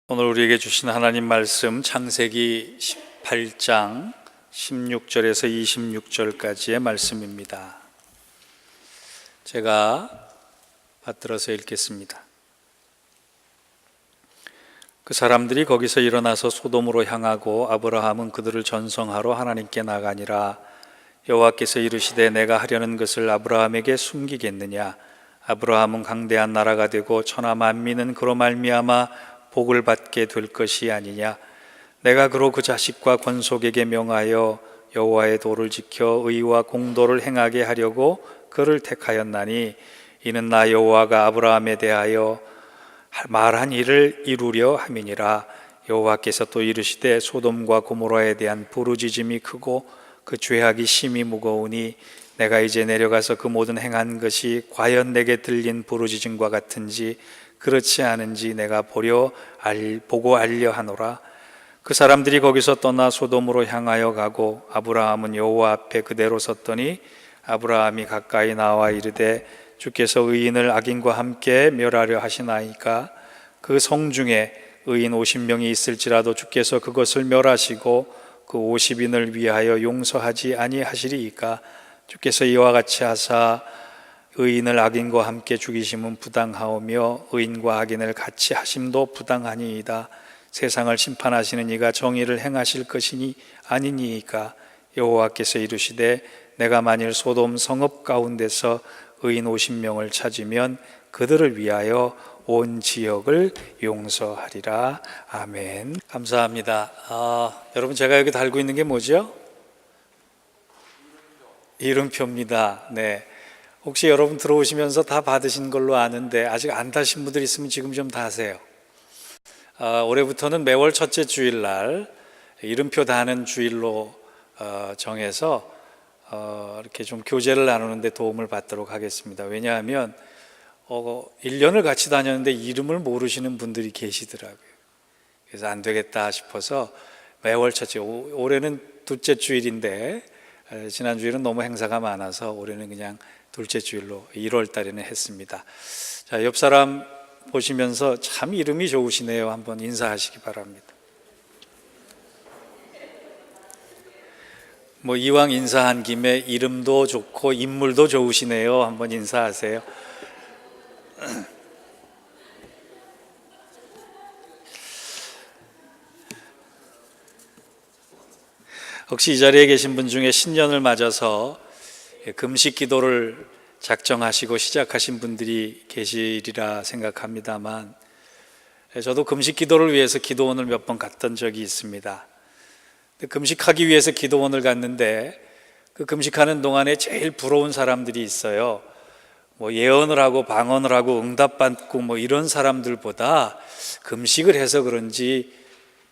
오늘 우리에게 주신 하나님 말씀 창세기 18장 16절에서 26절까지의 말씀입니다. 제가 받들어서 읽겠습니다. 그 사람들이 거기서 일어나서 소돔으로 향하고 아브라함은 그들을 전성하러 하나님께 나가니라. 여호와께서 이르시되 내가 하려는 것을 아브라함에게 숨기겠느냐. 아브라함은 강대한 나라가 되고 천하 만민은 그로 말미암아 복을 받게 될 것이 아니냐. 내가 그로 그 자식과 권속에게 명하여 여호와의 도를 지켜 의와 공도를 행하게 하려고 그를 택하였나니 이는 나 여호와가 아브라함에 대하여 말한 일을 이루려 함이니라. 여호와께서 또 이르시되 소돔과 고모라에 대한 부르짖음이 크고 그 죄악이 심히 무거우니 내가 이제 내려가서 그 모든 행한 것이 과연 내게 들린 부르짖음과 같은지 그렇지 않은지 내가 보고 알려 하노라. 그 사람들이 거기서 떠나 소돔으로 향하여 가고 아브라함은 여호와 앞에 그대로 섰더니 아브라함이 가까이 나와 이르되 주께서 의인을 악인과 함께 멸하려 하시나이까. 그 성중에 의인 50명이 있을지라도 주께서 그것을 멸하시고 그 50인을 위하여 용서하지 아니하시리이까. 주께서 이와 같이 하사 의인을 악인과 함께 죽이심은 부당하오며 의인과 악인을 같이 하심도 부당하니이다. 세상을 심판하시는 이가 정의를 행하실 것이니 아니니이까. 여호와께서 이르시되 내가 만일 소돔 성읍 가운데서 의인 50명을 찾으면 그들을 위하여 온 지역을 용서하리라. 아멘. 감사합니다. 여러분, 제가 여기 달고 있는 게 뭐죠? 이름표입니다. 네. 혹시 여러분 들어오시면서 다 받으신 걸로 아는데 아직 안 다신 분들 있으면 지금 좀 다세요. 올해부터는 매월 첫째 주일날 이름표 다는 주일로 정해서 이렇게 좀 교제를 나누는 데 도움을 받도록 하겠습니다. 왜냐하면 1년을 같이 다녔는데 이름을 모르시는 분들이 계시더라고요. 그래서 안 되겠다 싶어서 매월 첫째, 올해는 둘째 주일인데 지난 주일은 너무 행사가 많아서 올해는 그냥 둘째 주일로 1월 달에는 했습니다. 자, 옆 사람 보시면서 참 이름이 좋으시네요. 한번 인사하시기 바랍니다. 이왕 인사한 김에 이름도 좋고 인물도 좋으시네요. 한번 인사하세요. 혹시 이 자리에 계신 분 중에 신년을 맞아서 금식 기도를 작정하시고 시작하신 분들이 계시리라 생각합니다만, 저도 금식 기도를 위해서 기도원을 몇 번 갔던 적이 있습니다. 금식하기 위해서 기도원을 갔는데 그 금식하는 동안에 제일 부러운 사람들이 있어요. 예언을 하고 방언을 하고 응답받고 이런 사람들보다 금식을 해서 그런지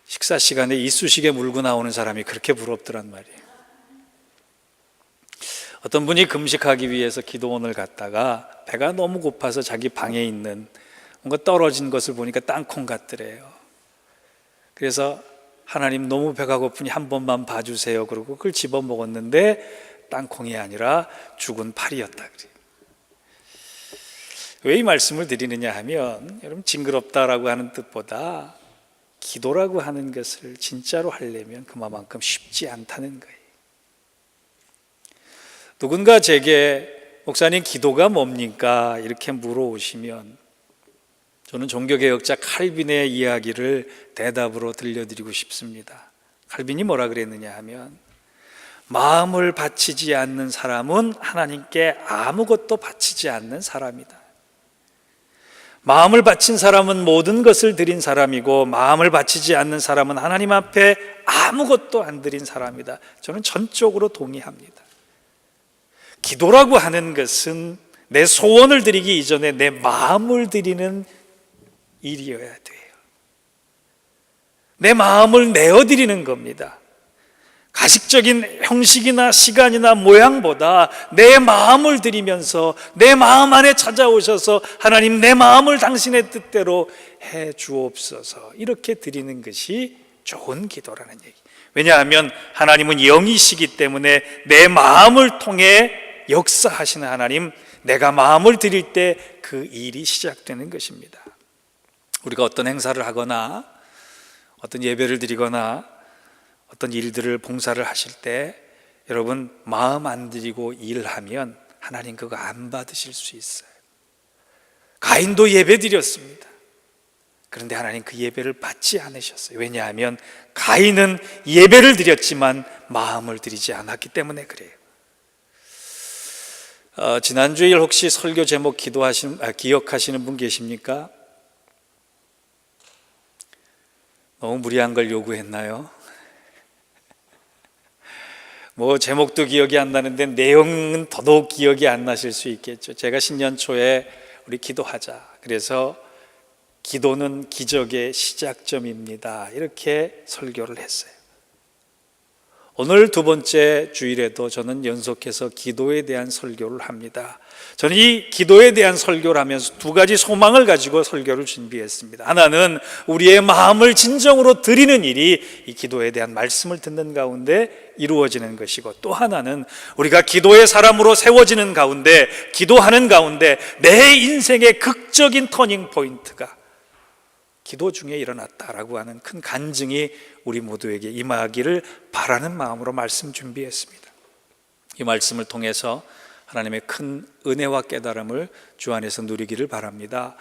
식사 시간에 이쑤시개 물고 나오는 사람이 그렇게 부럽더란 말이에요. 어떤 분이 금식하기 위해서 기도원을 갔다가 배가 너무 고파서 자기 방에 있는 뭔가 떨어진 것을 보니까 땅콩 같더래요. 그래서 하나님 너무 배가 고프니 한 번만 봐주세요. 그러고 그걸 집어 먹었는데 땅콩이 아니라 죽은 파리였다 그래요. 왜 이 말씀을 드리느냐 하면, 여러분, 징그럽다라고 하는 뜻보다 기도라고 하는 것을 진짜로 하려면 그만큼 쉽지 않다는 거예요. 누군가 제게 목사님 기도가 뭡니까? 이렇게 물어오시면 저는 종교개혁자 칼빈의 이야기를 대답으로 들려드리고 싶습니다. 칼빈이 뭐라 그랬느냐 하면, 마음을 바치지 않는 사람은 하나님께 아무것도 바치지 않는 사람이다. 마음을 바친 사람은 모든 것을 드린 사람이고 마음을 바치지 않는 사람은 하나님 앞에 아무것도 안 드린 사람이다. 저는 전적으로 동의합니다. 기도라고 하는 것은 내 소원을 드리기 이전에 내 마음을 드리는 일이어야 돼요. 내 마음을 내어드리는 겁니다. 가식적인 형식이나 시간이나 모양보다 내 마음을 드리면서 내 마음 안에 찾아오셔서 하나님, 내 마음을 당신의 뜻대로 해 주옵소서, 이렇게 드리는 것이 좋은 기도라는 얘기. 왜냐하면 하나님은 영이시기 때문에 내 마음을 통해 역사하시는 하나님, 내가 마음을 드릴 때 그 일이 시작되는 것입니다. 우리가 어떤 행사를 하거나 어떤 예배를 드리거나 어떤 일들을 봉사를 하실 때 여러분 마음 안 들이고 일하면 하나님 그거 안 받으실 수 있어요. 가인도 예배 드렸습니다. 그런데 하나님 그 예배를 받지 않으셨어요. 왜냐하면 가인은 예배를 드렸지만 마음을 들이지 않았기 때문에 그래요. 지난주일 혹시 설교 제목 기억하시는 분 계십니까? 너무 무리한 걸 요구했나요? 뭐 제목도 기억이 안 나는데 내용은 더더욱 기억이 안 나실 수 있겠죠. 제가 신년 초에 우리 기도하자. 그래서 기도는 기적의 시작점입니다. 이렇게 설교를 했어요. 오늘 두 번째 주일에도 저는 연속해서 기도에 대한 설교를 합니다. 저는 이 기도에 대한 설교를 하면서 두 가지 소망을 가지고 설교를 준비했습니다. 하나는 우리의 마음을 진정으로 드리는 일이 이 기도에 대한 말씀을 듣는 가운데 이루어지는 것이고, 또 하나는 우리가 기도의 사람으로 세워지는 가운데, 기도하는 가운데 내 인생의 극적인 터닝 포인트가 기도 중에 일어났다라고 하는 큰 간증이 우리 모두에게 임하기를 바라는 마음으로 말씀 준비했습니다. 이 말씀을 통해서 하나님의 큰 은혜와 깨달음을 주 안에서 누리기를 바랍니다.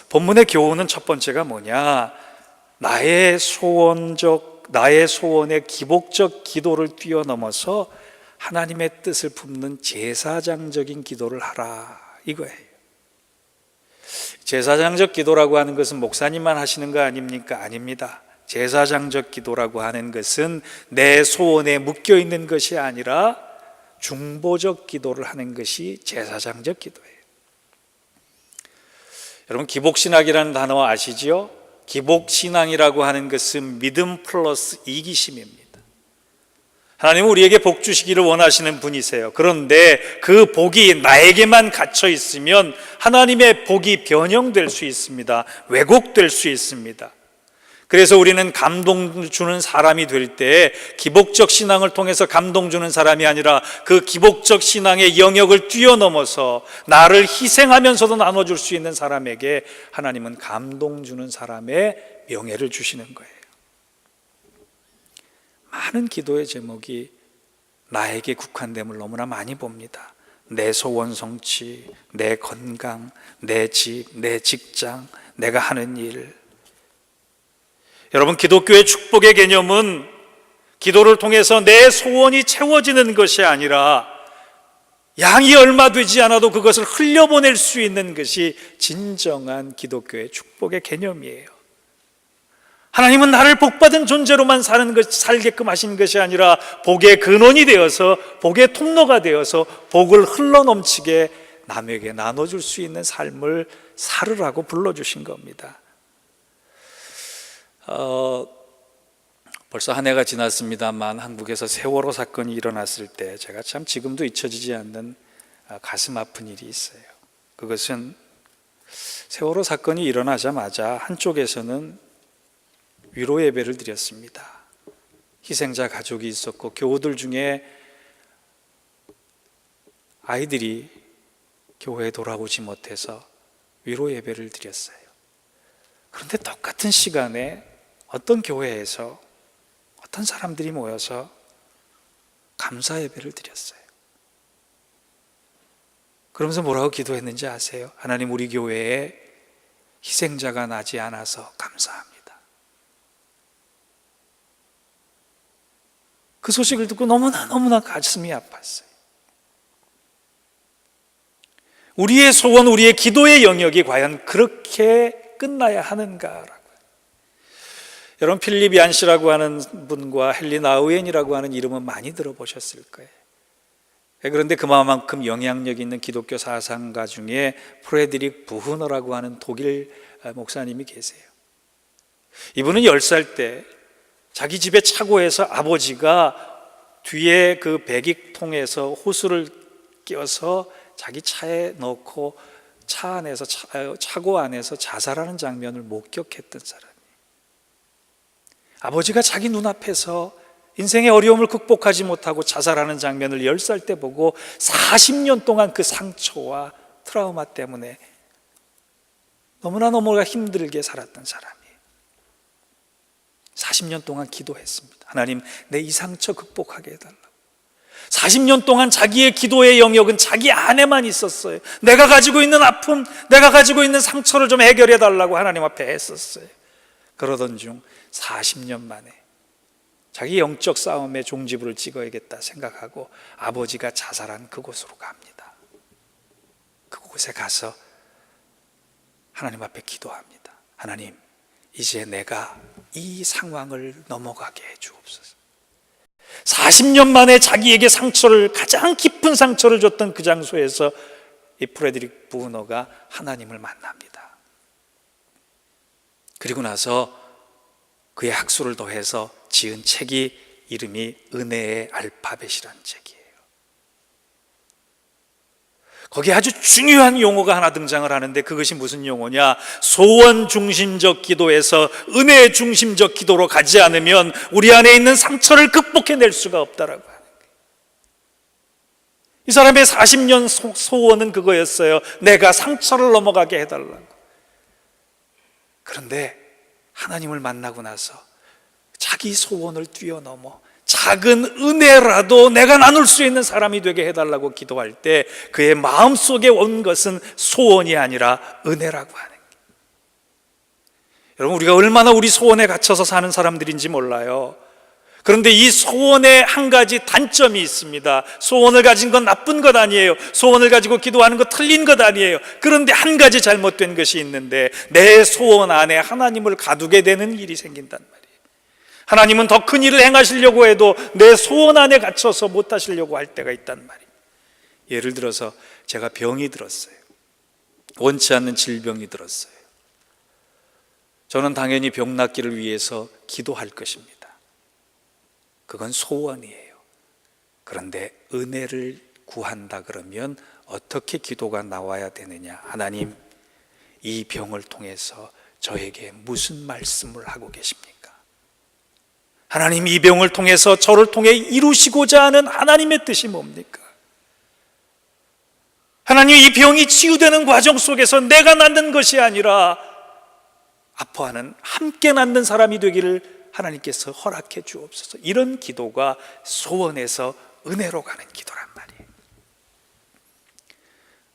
본문의 교훈은 첫 번째가 뭐냐? 나의 소원의 기복적 기도를 뛰어넘어서 하나님의 뜻을 품는 제사장적인 기도를 하라, 이거예요. 제사장적 기도라고 하는 것은 목사님만 하시는 거 아닙니까? 아닙니다. 제사장적 기도라고 하는 것은 내 소원에 묶여 있는 것이 아니라 중보적 기도를 하는 것이 제사장적 기도예요. 여러분, 기복신학이라는 단어 아시지요? 기복신앙이라고 하는 것은 믿음 플러스 이기심입니다. 하나님은 우리에게 복 주시기를 원하시는 분이세요. 그런데 그 복이 나에게만 갇혀 있으면 하나님의 복이 변형될 수 있습니다. 왜곡될 수 있습니다. 그래서 우리는 감동 주는 사람이 될 때 기복적 신앙을 통해서 감동 주는 사람이 아니라 그 기복적 신앙의 영역을 뛰어넘어서 나를 희생하면서도 나눠줄 수 있는 사람에게 하나님은 감동 주는 사람의 명예를 주시는 거예요. 많은 기도의 제목이 나에게 국한됨을 너무나 많이 봅니다. 내 소원 성취, 내 건강, 내 집, 내 직장, 내가 하는 일. 여러분, 기독교의 축복의 개념은 기도를 통해서 내 소원이 채워지는 것이 아니라 양이 얼마 되지 않아도 그것을 흘려보낼 수 있는 것이 진정한 기독교의 축복의 개념이에요. 하나님은 나를 복받은 존재로만 살게끔 하신 것이 아니라 복의 근원이 되어서, 복의 통로가 되어서 복을 흘러넘치게 남에게 나눠줄 수 있는 삶을 살으라고 불러주신 겁니다. 벌써 한 해가 지났습니다만 한국에서 세월호 사건이 일어났을 때 제가 참 지금도 잊혀지지 않는 가슴 아픈 일이 있어요. 그것은 세월호 사건이 일어나자마자 한쪽에서는 위로 예배를 드렸습니다. 희생자 가족이 있었고 교우들 중에 아이들이 교회에 돌아오지 못해서 위로 예배를 드렸어요. 그런데 똑같은 시간에 어떤 교회에서 어떤 사람들이 모여서 감사 예배를 드렸어요. 그러면서 뭐라고 기도했는지 아세요? 하나님, 우리 교회에 희생자가 나지 않아서 감사합니다. 그 소식을 듣고 너무나 가슴이 아팠어요. 우리의 소원, 우리의 기도의 영역이 과연 그렇게 끝나야 하는가라고. 여러분, 필립 얀시라고 하는 분과 헨리 나우엔이라고 하는 이름은 많이 들어보셨을 거예요. 그런데 그만큼 영향력 있는 기독교 사상가 중에 프레드릭 부흐너라고 하는 독일 목사님이 계세요. 이분은 10살 때 자기 집의 차고에서 아버지가 뒤에 그 배기통에서 호수를 끼워서 자기 차에 넣고 차고 안에서 자살하는 장면을 목격했던 사람이에요. 아버지가 자기 눈앞에서 인생의 어려움을 극복하지 못하고 자살하는 장면을 10살 때 보고 40년 동안 그 상처와 트라우마 때문에 너무나 힘들게 살았던 사람이에요. 40년 동안 기도했습니다. 하나님, 내 이 상처 극복하게 해달라고. 40년 동안 자기의 기도의 영역은 자기 안에만 있었어요. 내가 가지고 있는 아픔, 내가 가지고 있는 상처를 좀 해결해 달라고 하나님 앞에 했었어요. 그러던 중 40년 만에 자기 영적 싸움에 종지부를 찍어야겠다 생각하고 아버지가 자살한 그곳으로 갑니다. 그곳에 가서 하나님 앞에 기도합니다. 하나님, 이제 내가 이 상황을 넘어가게 해 주옵소서. 40년 만에 자기에게 가장 깊은 상처를 줬던 그 장소에서 이 프레드릭 부너가 하나님을 만납니다. 그리고 나서 그의 학술을 더해서 지은 책이 이름이 은혜의 알파벳이라는 책이에요. 거기에 아주 중요한 용어가 하나 등장을 하는데, 그것이 무슨 용어냐? 소원 중심적 기도에서 은혜 중심적 기도로 가지 않으면 우리 안에 있는 상처를 극복해낼 수가 없다라고 하는 거예요. 이 사람의 40년 소원은 그거였어요. 내가 상처를 넘어가게 해달라고. 그런데 하나님을 만나고 나서 자기 소원을 뛰어넘어 작은 은혜라도 내가 나눌 수 있는 사람이 되게 해달라고 기도할 때 그의 마음속에 온 것은 소원이 아니라 은혜라고 하는 거예요. 여러분, 우리가 얼마나 우리 소원에 갇혀서 사는 사람들인지 몰라요. 그런데 이 소원에 한 가지 단점이 있습니다. 소원을 가진 건 나쁜 것 아니에요. 소원을 가지고 기도하는 거 틀린 것 아니에요. 그런데 한 가지 잘못된 것이 있는데, 내 소원 안에 하나님을 가두게 되는 일이 생긴단 말이에요. 하나님은 더 큰 일을 행하시려고 해도 내 소원 안에 갇혀서 못 하시려고 할 때가 있단 말이에요. 예를 들어서 제가 병이 들었어요. 원치 않는 질병이 들었어요. 저는 당연히 병 낫기를 위해서 기도할 것입니다. 그건 소원이에요. 그런데 은혜를 구한다 그러면 어떻게 기도가 나와야 되느냐? 하나님, 이 병을 통해서 저에게 무슨 말씀을 하고 계십니까? 하나님, 이 병을 통해서 저를 통해 이루시고자 하는 하나님의 뜻이 뭡니까? 하나님, 이 병이 치유되는 과정 속에서 내가 낫는 것이 아니라 아파하는, 함께 낫는 사람이 되기를 하나님께서 허락해 주옵소서. 이런 기도가 소원에서 은혜로 가는 기도란 말이에요.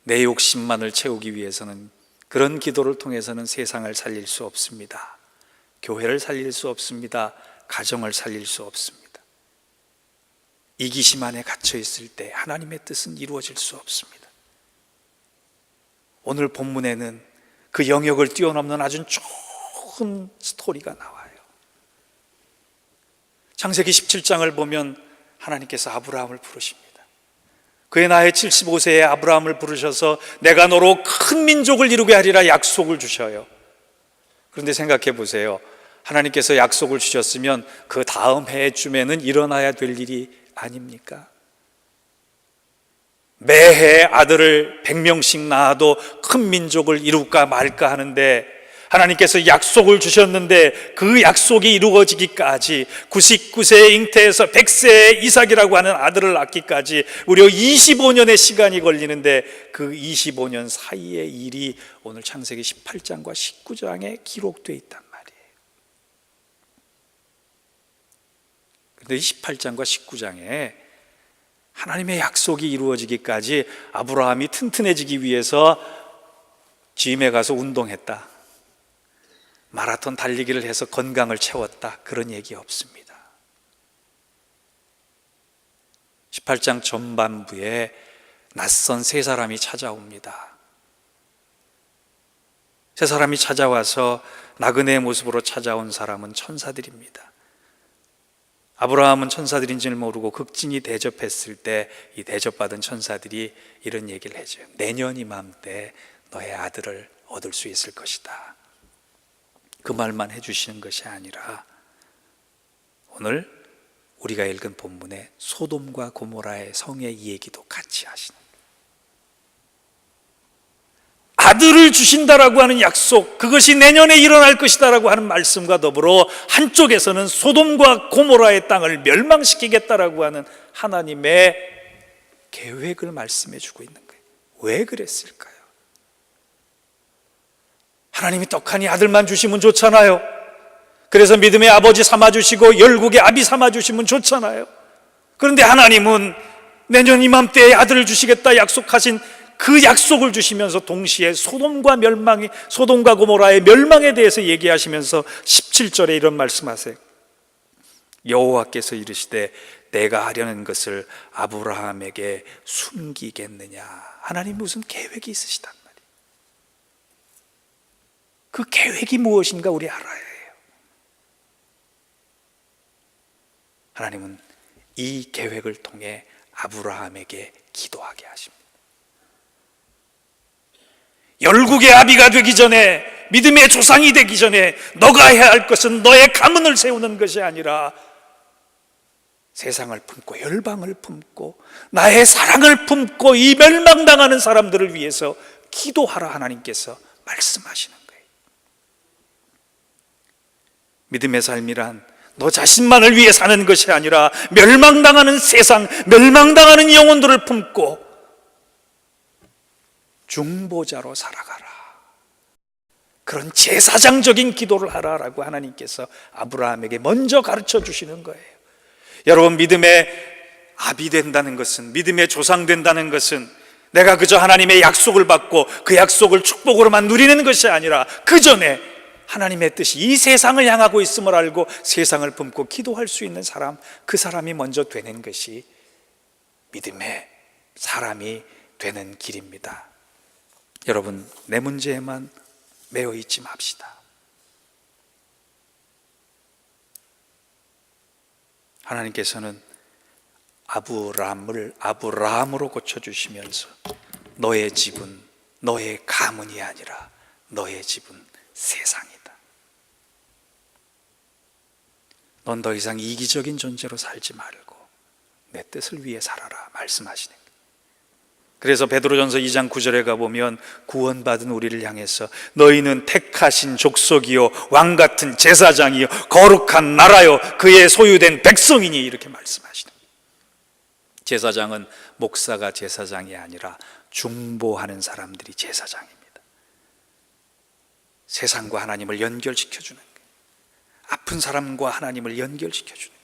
내 욕심만을 채우기 위해서는, 그런 기도를 통해서는 세상을 살릴 수 없습니다. 교회를 살릴 수 없습니다. 가정을 살릴 수 없습니다. 이기심 안에 갇혀 있을 때 하나님의 뜻은 이루어질 수 없습니다. 오늘 본문에는 그 영역을 뛰어넘는 아주 좋은 스토리가 나와요. 창세기 17장을 보면 하나님께서 아브라함을 부르십니다. 그의 나이 75세에 아브라함을 부르셔서 내가 너로 큰 민족을 이루게 하리라 약속을 주셔요. 그런데 생각해 보세요. 하나님께서 약속을 주셨으면 그 다음 해쯤에는 일어나야 될 일이 아닙니까? 매해 아들을 100명씩 낳아도 큰 민족을 이룰까 말까 하는데, 하나님께서 약속을 주셨는데 그 약속이 이루어지기까지 99세에 잉태해서 100세에 이삭이라고 하는 아들을 낳기까지 무려 25년의 시간이 걸리는데, 그 25년 사이의 일이 오늘 창세기 18장과 19장에 기록되어 있단 말이에요. 그런데 18장과 19장에 하나님의 약속이 이루어지기까지 아브라함이 튼튼해지기 위해서 짐에 가서 운동했다, 마라톤 달리기를 해서 건강을 채웠다, 그런 얘기 없습니다. 18장 전반부에 낯선 세 사람이 찾아옵니다. 세 사람이 찾아와서 나그네의 모습으로 찾아온 사람은 천사들입니다. 아브라함은 천사들인지를 모르고 극진히 대접했을 때 이 대접받은 천사들이 이런 얘기를 해줘요. 내년 이맘때 너의 아들을 얻을 수 있을 것이다. 그 말만 해주시는 것이 아니라 오늘 우리가 읽은 본문에 소돔과 고모라의 성의 얘기도 같이 하시는, 아들을 주신다라고 하는 약속, 그것이 내년에 일어날 것이다라고 하는 말씀과 더불어 한쪽에서는 소돔과 고모라의 땅을 멸망시키겠다라고 하는 하나님의 계획을 말씀해 주고 있는 거예요. 왜 그랬을까요? 하나님이 떡하니 아들만 주시면 좋잖아요. 그래서 믿음의 아버지 삼아주시고 열국의 아비 삼아주시면 좋잖아요. 그런데 하나님은 내년 이맘때에 아들을 주시겠다 약속하신 그 약속을 주시면서 동시에 소돔과 고모라의 멸망에 대해서 얘기하시면서 17절에 이런 말씀하세요. 여호와께서 이르시되 내가 하려는 것을 아브라함에게 숨기겠느냐. 하나님 무슨 계획이 있으시단 말이에요. 그 계획이 무엇인가 우리 알아야 해요. 하나님은 이 계획을 통해 아브라함에게 기도하게 하십니다. 열국의 아비가 되기 전에, 믿음의 조상이 되기 전에 너가 해야 할 것은 너의 가문을 세우는 것이 아니라 세상을 품고 열방을 품고 나의 사랑을 품고 이 멸망당하는 사람들을 위해서 기도하라 하나님께서 말씀하시는 거예요. 믿음의 삶이란 너 자신만을 위해 사는 것이 아니라 멸망당하는 세상, 멸망당하는 영혼들을 품고 중보자로 살아가라. 그런 제사장적인 기도를 하라라고 하나님께서 아브라함에게 먼저 가르쳐 주시는 거예요. 여러분, 믿음의 아비 된다는 것은, 믿음의 조상 된다는 것은 내가 그저 하나님의 약속을 받고 그 약속을 축복으로만 누리는 것이 아니라 그 전에 하나님의 뜻이 이 세상을 향하고 있음을 알고 세상을 품고 기도할 수 있는 사람, 그 사람이 먼저 되는 것이 믿음의 사람이 되는 길입니다. 여러분, 내 문제에만 매여 있지 맙시다. 하나님께서는 아브라함으로 고쳐주시면서 너의 집은 너의 가문이 아니라 너의 집은 세상이다. 넌 더 이상 이기적인 존재로 살지 말고 내 뜻을 위해 살아라 말씀하시는 거예요. 그래서 베드로전서 2장 9절에 가보면 구원받은 우리를 향해서 너희는 택하신 족속이요 왕같은 제사장이요 거룩한 나라요 그의 소유된 백성이니 이렇게 말씀하시는 거예요. 제사장은 목사가 제사장이 아니라 중보하는 사람들이 제사장입니다. 세상과 하나님을 연결시켜주는 거예요. 아픈 사람과 하나님을 연결시켜주는 거예요.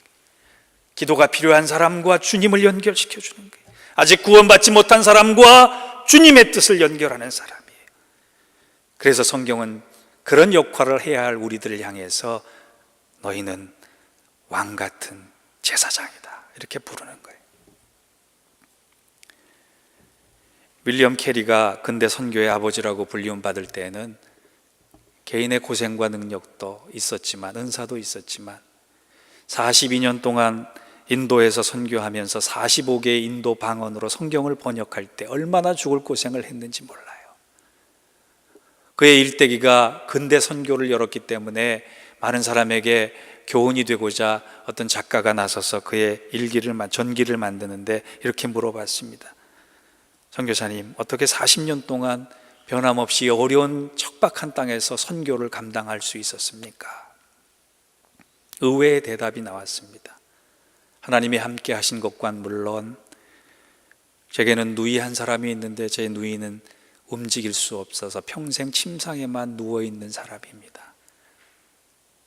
기도가 필요한 사람과 주님을 연결시켜주는 거예요. 아직 구원받지 못한 사람과 주님의 뜻을 연결하는 사람이에요. 그래서 성경은 그런 역할을 해야 할 우리들을 향해서 너희는 왕같은 제사장이다 이렇게 부르는 거예요. 윌리엄 캐리가 근대 선교의 아버지라고 불림받을 때에는 개인의 고생과 능력도 있었지만 은사도 있었지만 42년 동안 인도에서 선교하면서 45개의 인도 방언으로 성경을 번역할 때 얼마나 죽을 고생을 했는지 몰라요. 그의 일대기가 근대 선교를 열었기 때문에 많은 사람에게 교훈이 되고자 어떤 작가가 나서서 그의 전기를 만드는데 이렇게 물어봤습니다. 선교사님, 어떻게 40년 동안 변함없이 어려운 척박한 땅에서 선교를 감당할 수 있었습니까? 의외의 대답이 나왔습니다. 하나님이 함께 하신 것과는 물론 제게는 누이 한 사람이 있는데 제 누이는 움직일 수 없어서 평생 침상에만 누워있는 사람입니다.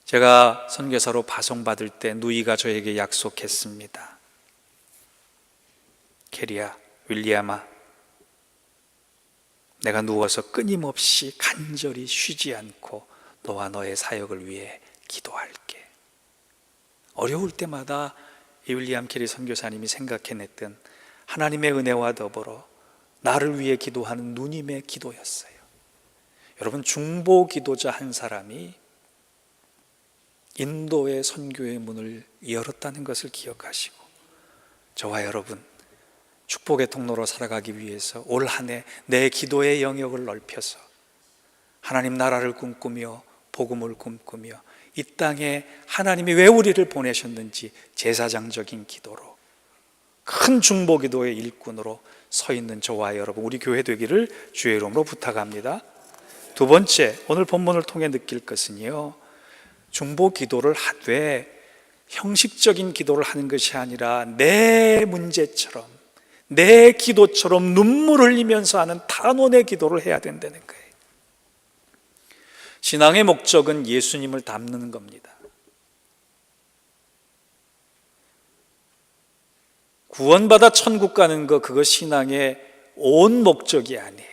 제가 선교사로 파송받을 때 누이가 저에게 약속했습니다. 캐리야, 윌리엄아, 내가 누워서 끊임없이 간절히 쉬지 않고 너와 너의 사역을 위해 기도할게. 어려울 때마다 이 윌리엄 캐리 선교사님이 생각해냈던 하나님의 은혜와 더불어 나를 위해 기도하는 누님의 기도였어요. 여러분, 중보 기도자 한 사람이 인도의 선교의 문을 열었다는 것을 기억하시고 저와 여러분 축복의 통로로 살아가기 위해서 올 한 해 내 기도의 영역을 넓혀서 하나님 나라를 꿈꾸며 복음을 꿈꾸며 이 땅에 하나님이 왜 우리를 보내셨는지 제사장적인 기도로 큰 중보기도의 일꾼으로 서 있는 저와 여러분, 우리 교회 되기를 주의 이름으로 부탁합니다. 두 번째, 오늘 본문을 통해 느낄 것은요, 중보기도를 하되 형식적인 기도를 하는 것이 아니라 내 문제처럼 내 기도처럼 눈물 흘리면서 하는 탄원의 기도를 해야 된다는 거예요. 신앙의 목적은 예수님을 닮는 겁니다. 구원받아 천국 가는 거, 그거 신앙의 온 목적이 아니에요.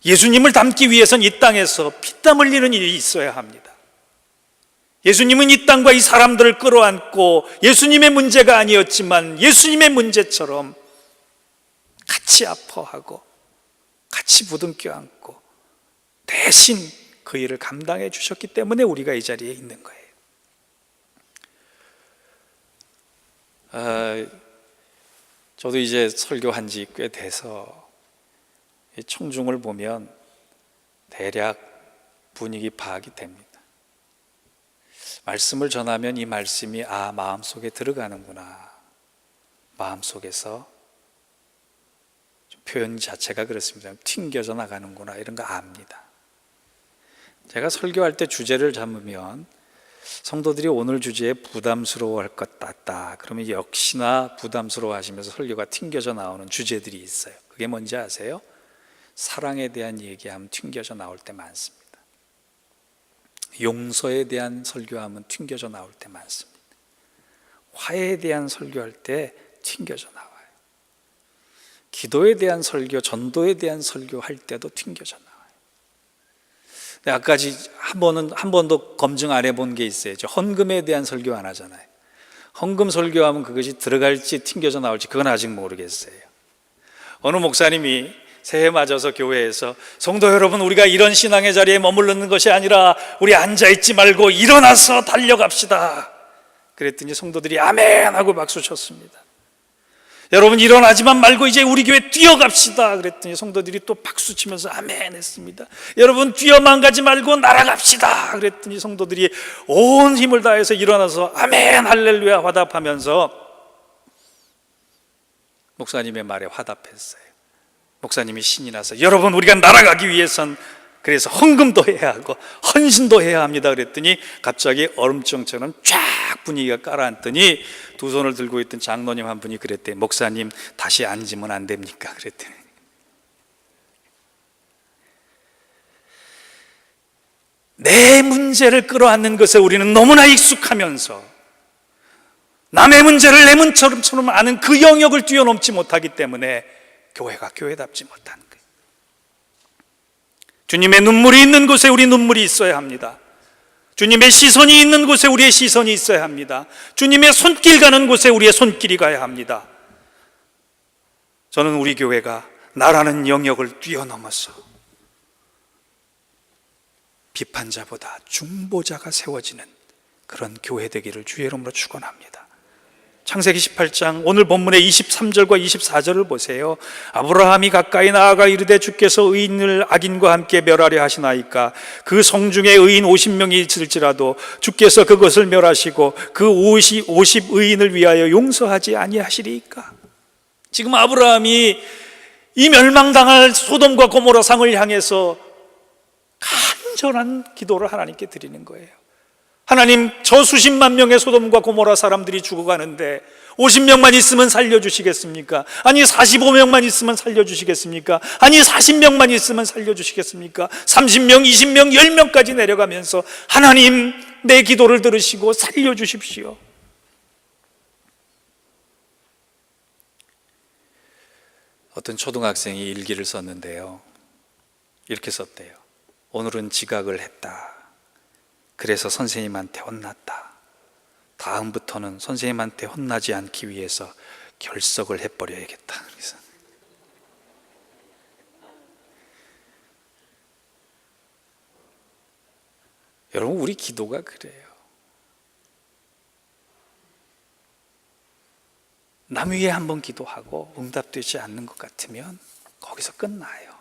예수님을 닮기 위해선 이 땅에서 피땀 흘리는 일이 있어야 합니다. 예수님은 이 땅과 이 사람들을 끌어안고 예수님의 문제가 아니었지만 예수님의 문제처럼 같이 아파하고 같이 부둥켜 안고 대신 그 일을 감당해 주셨기 때문에 우리가 이 자리에 있는 거예요. 저도 이제 설교한 지 꽤 돼서 이 청중을 보면 대략 분위기 파악이 됩니다. 말씀을 전하면 이 말씀이 마음속에 들어가는구나, 마음속에서 좀 표현 자체가 그렇습니다. 튕겨져 나가는구나, 이런 거 압니다. 제가 설교할 때 주제를 잡으면 성도들이 오늘 주제에 부담스러워할 것 같다, 그러면 역시나 부담스러워하시면서 설교가 튕겨져 나오는 주제들이 있어요. 그게 뭔지 아세요? 사랑에 대한 얘기하면 튕겨져 나올 때 많습니다. 용서에 대한 설교하면 튕겨져 나올 때 많습니다. 화해에 대한 설교할 때 튕겨져 나와요. 기도에 대한 설교, 전도에 대한 설교할 때도 튕겨져 나와요. 근데 아까지 한 번도 검증 안 해본 게 있어요. 헌금에 대한 설교 안 하잖아요. 헌금 설교하면 그것이 들어갈지 튕겨져 나올지 그건 아직 모르겠어요. 어느 목사님이 새해 맞아서 교회에서 성도 여러분, 우리가 이런 신앙의 자리에 머무르는 것이 아니라 우리 앉아있지 말고 일어나서 달려갑시다. 그랬더니 성도들이 아멘 하고 박수 쳤습니다. 여러분, 일어나지만 말고 이제 우리 교회 뛰어갑시다. 그랬더니 성도들이 또 박수 치면서 아멘 했습니다. 여러분, 뛰어만 가지 말고 날아갑시다. 그랬더니 성도들이 온 힘을 다해서 일어나서 아멘 할렐루야 화답하면서 목사님의 말에 화답했어요. 목사님이 신이 나서 여러분, 우리가 날아가기 위해선 그래서 헌금도 해야 하고 헌신도 해야 합니다. 그랬더니 갑자기 얼음장처럼 쫙 분위기가 깔아앉더니 두 손을 들고 있던 장로님 한 분이 그랬대. 목사님, 다시 앉으면 안 됩니까? 그랬더니 내 문제를 끌어안는 것에 우리는 너무나 익숙하면서 남의 문제를 내 문제처럼 아는 그 영역을 뛰어넘지 못하기 때문에 교회가 교회답지 못한 거예요. 주님의 눈물이 있는 곳에 우리 눈물이 있어야 합니다. 주님의 시선이 있는 곳에 우리의 시선이 있어야 합니다. 주님의 손길 가는 곳에 우리의 손길이 가야 합니다. 저는 우리 교회가 나라는 영역을 뛰어넘어서 비판자보다 중보자가 세워지는 그런 교회 되기를 주의 이름으로 축원합니다. 창세기 18장 오늘 본문의 23절과 24절을 보세요. 아브라함이 가까이 나아가 이르되 주께서 의인을 악인과 함께 멸하려 하시나이까 그 성중에 의인 50명이 있을지라도 주께서 그것을 멸하시고 그 50 의인을 위하여 용서하지 아니하시리이까. 지금 아브라함이 이 멸망당할 소돔과 고모라 상을 향해서 간절한 기도를 하나님께 드리는 거예요. 하나님, 저 수십만 명의 소돔과 고모라 사람들이 죽어가는데 50명만 있으면 살려주시겠습니까? 아니 45명만 있으면 살려주시겠습니까? 아니 40명만 있으면 살려주시겠습니까? 30명, 20명, 10명까지 내려가면서 하나님, 내 기도를 들으시고 살려주십시오. 어떤 초등학생이 일기를 썼는데요, 이렇게 썼대요. 오늘은 지각을 했다. 그래서 선생님한테 혼났다. 다음부터는 선생님한테 혼나지 않기 위해서 결석을 해버려야겠다. 그래서 여러분, 우리 기도가 그래요. 남 위에 한번 기도하고 응답되지 않는 것 같으면 거기서 끝나요.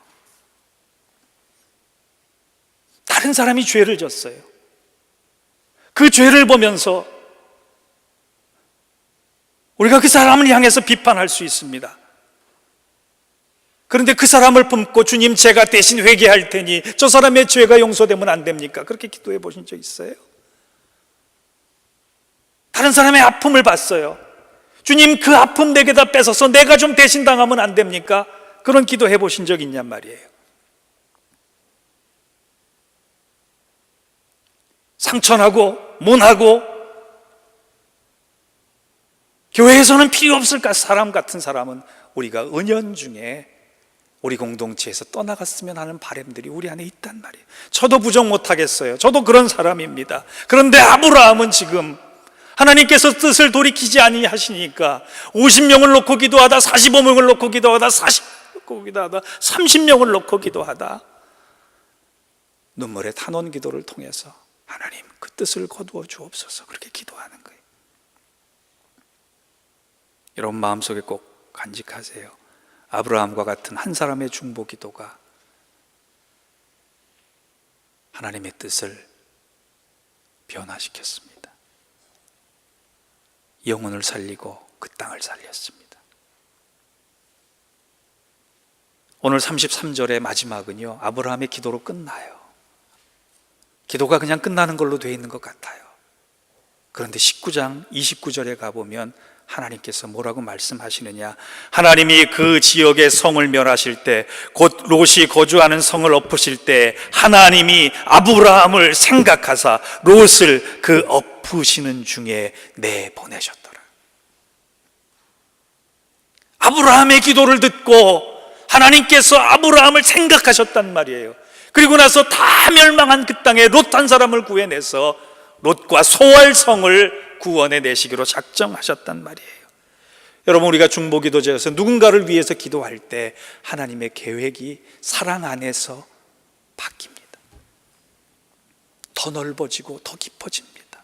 다른 사람이 죄를 졌어요. 그 죄를 보면서 우리가 그 사람을 향해서 비판할 수 있습니다. 그런데 그 사람을 품고 주님, 제가 대신 회개할 테니 저 사람의 죄가 용서되면 안 됩니까? 그렇게 기도해 보신 적 있어요? 다른 사람의 아픔을 봤어요. 주님, 그 아픔 내게다 뺏어서 내가 좀 대신 당하면 안 됩니까? 그런 기도해 보신 적 있냔 말이에요. 상처나고 모나고 교회에서는 필요 없을까? 사람 같은 사람은 우리가 은연중에 우리 공동체에서 떠나갔으면 하는 바람들이 우리 안에 있단 말이에요. 저도 부정 못하겠어요. 저도 그런 사람입니다. 그런데 아브라함은 지금 하나님께서 뜻을 돌이키지 아니하시니까 50명을 놓고 기도하다, 45명을 놓고 기도하다, 40명을 놓고 기도하다, 30명을 놓고 기도하다, 눈물의 탄원 기도를 통해서 하나님 그 뜻을 거두어 주옵소서, 그렇게 기도하는 거예요. 여러분 마음속에 꼭 간직하세요. 아브라함과 같은 한 사람의 중보 기도가 하나님의 뜻을 변화시켰습니다. 영혼을 살리고 그 땅을 살렸습니다. 오늘 33절의 마지막은요, 아브라함의 기도로 끝나요. 기도가 그냥 끝나는 걸로 되어 있는 것 같아요. 그런데 19장 29절에 가보면 하나님께서 뭐라고 말씀하시느냐, 하나님이 그 지역의 성을 멸하실 때, 곧 롯이 거주하는 성을 엎으실 때 하나님이 아브라함을 생각하사 롯을 그 엎으시는 중에 내보내셨더라. 아브라함의 기도를 듣고 하나님께서 아브라함을 생각하셨단 말이에요. 그리고 나서 다 멸망한 그 땅에 롯 한 사람을 구해내서 롯과 소알 성을 구원해 내시기로 작정하셨단 말이에요. 여러분, 우리가 중보기도제에서 누군가를 위해서 기도할 때 하나님의 계획이 사랑 안에서 바뀝니다. 더 넓어지고 더 깊어집니다.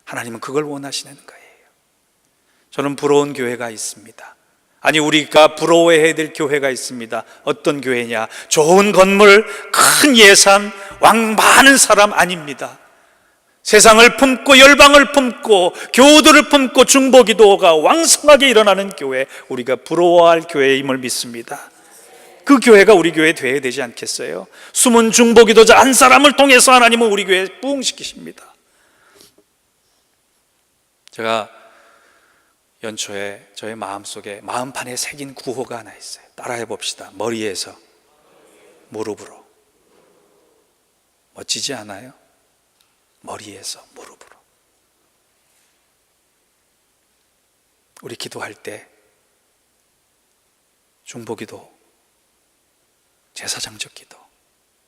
하나님은 그걸 원하시는 거예요. 저는 부러운 교회가 있습니다. 아니, 우리가 부러워해야 될 교회가 있습니다. 어떤 교회냐? 좋은 건물, 큰 예산, 많은 사람 아닙니다. 세상을 품고 열방을 품고 교우들을 품고 중보기도가 왕성하게 일어나는 교회, 우리가 부러워할 교회임을 믿습니다. 그 교회가 우리 교회 되어야 되지 않겠어요? 숨은 중보기도자 한 사람을 통해서 하나님은 우리 교회에 부흥시키십니다. 제가 연초에 저의 마음속에 마음판에 새긴 구호가 하나 있어요. 따라해 봅시다. 머리에서 무릎으로. 멋지지 않아요? 머리에서 무릎으로. 우리 기도할 때 중보기도, 제사장적 기도,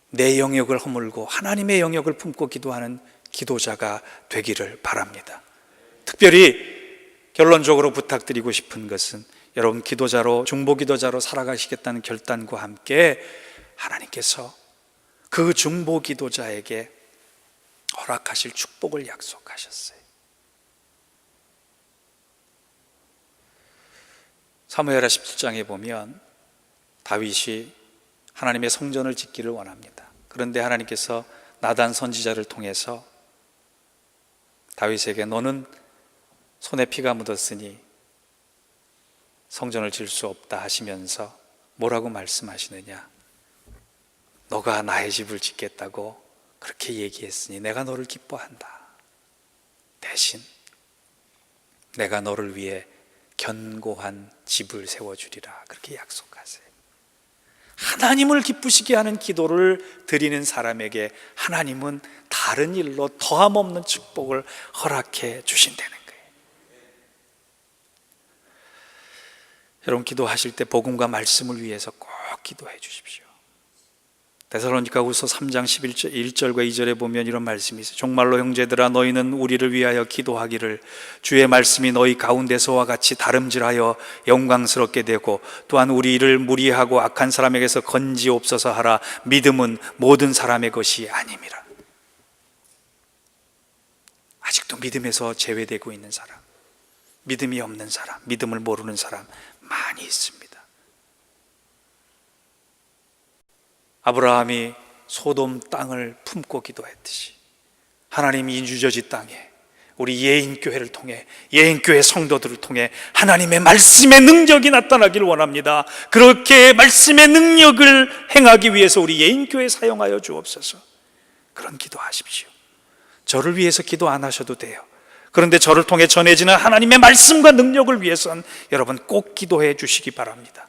내 영역을 허물고 하나님의 영역을 품고 기도하는 기도자가 되기를 바랍니다. 특별히 결론적으로 부탁드리고 싶은 것은 여러분 기도자로, 중보기도자로 살아가시겠다는 결단과 함께 하나님께서 그 중보기도자에게 허락하실 축복을 약속하셨어요. 사무엘하 17장에 보면 다윗이 하나님의 성전을 짓기를 원합니다. 그런데 하나님께서 나단 선지자를 통해서 다윗에게 너는 손에 피가 묻었으니 성전을 지을 수 없다 하시면서 뭐라고 말씀하시느냐, 너가 나의 집을 짓겠다고 그렇게 얘기했으니 내가 너를 기뻐한다. 대신 내가 너를 위해 견고한 집을 세워주리라, 그렇게 약속하세요. 하나님을 기쁘시게 하는 기도를 드리는 사람에게 하나님은 다른 일로 더함 없는 축복을 허락해 주신다는 거예요. 여러분 기도하실 때 복음과 말씀을 위해서 꼭 기도해 주십시오. 데살로니가후서 3장 1절과 2절에 보면 이런 말씀이 있어요. 정말로 형제들아, 너희는 우리를 위하여 기도하기를 주의 말씀이 너희 가운데서와 같이 다름질하여 영광스럽게 되고 또한 우리를 무리하고 악한 사람에게서 건지옵소서 하라. 믿음은 모든 사람의 것이 아님이라. 아직도 믿음에서 제외되고 있는 사람, 믿음이 없는 사람, 믿음을 모르는 사람 많이 있습니다. 아브라함이 소돔 땅을 품고 기도했듯이 하나님이 뉴저지 땅에 우리 예인교회를 통해, 예인교회 성도들을 통해 하나님의 말씀의 능력이 나타나길 원합니다. 그렇게 말씀의 능력을 행하기 위해서 우리 예인교회 사용하여 주옵소서. 그런 기도하십시오. 저를 위해서 기도 안 하셔도 돼요. 그런데 저를 통해 전해지는 하나님의 말씀과 능력을 위해서는 여러분 꼭 기도해 주시기 바랍니다.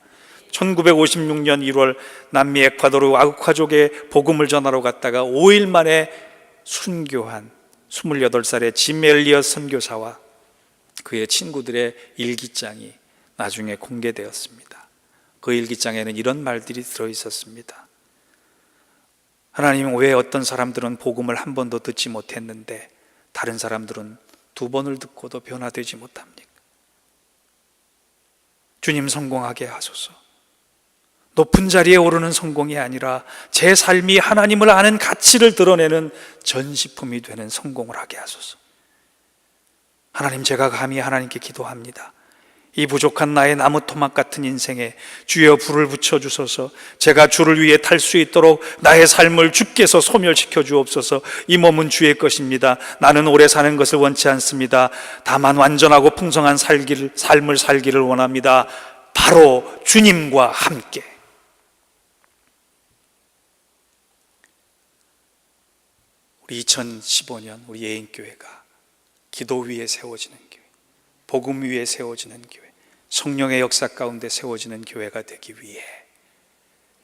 1956년 1월 남미 에콰도르 아우카족에 복음을 전하러 갔다가 5일 만에 순교한 28살의 짐 엘리엇 선교사와 그의 친구들의 일기장이 나중에 공개되었습니다. 그 일기장에는 이런 말들이 들어있었습니다. 하나님, 왜 어떤 사람들은 복음을 한 번도 듣지 못했는데 다른 사람들은 2번을 듣고도 변화되지 못합니까? 주님, 성공하게 하소서. 높은 자리에 오르는 성공이 아니라 제 삶이 하나님을 아는 가치를 드러내는 전시품이 되는 성공을 하게 하소서. 하나님, 제가 감히 하나님께 기도합니다. 이 부족한 나의 나무 토막 같은 인생에 주여 불을 붙여주소서. 제가 주를 위해 탈 수 있도록 나의 삶을 주께서 소멸시켜 주옵소서. 이 몸은 주의 것입니다. 나는 오래 사는 것을 원치 않습니다. 다만 완전하고 풍성한 삶을 살기를 원합니다. 바로 주님과 함께. 우리 2015년 우리 예인교회가 기도 위에 세워지는 교회, 복음 위에 세워지는 교회, 성령의 역사 가운데 세워지는 교회가 되기 위해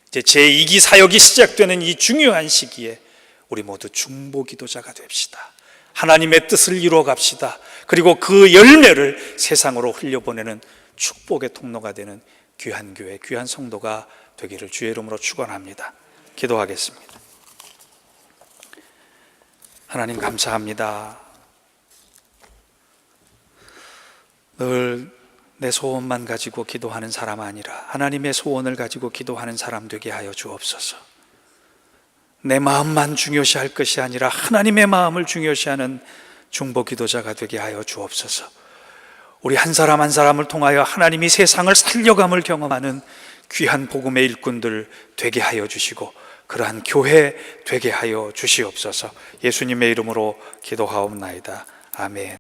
이제 제2기 사역이 시작되는 이 중요한 시기에 우리 모두 중보기도자가 됩시다. 하나님의 뜻을 이루어 갑시다. 그리고 그 열매를 세상으로 흘려보내는 축복의 통로가 되는 귀한 교회, 귀한 성도가 되기를 주의 이름으로 축원합니다. 기도하겠습니다. 하나님, 감사합니다. 늘 내 소원만 가지고 기도하는 사람 아니라 하나님의 소원을 가지고 기도하는 사람 되게 하여 주옵소서. 내 마음만 중요시할 것이 아니라 하나님의 마음을 중요시하는 중보기도자가 되게 하여 주옵소서. 우리 한 사람 한 사람을 통하여 하나님이 세상을 살려감을 경험하는 귀한 복음의 일꾼들 되게 하여 주시고 그러한 교회 되게 하여 주시옵소서. 예수님의 이름으로 기도하옵나이다. 아멘.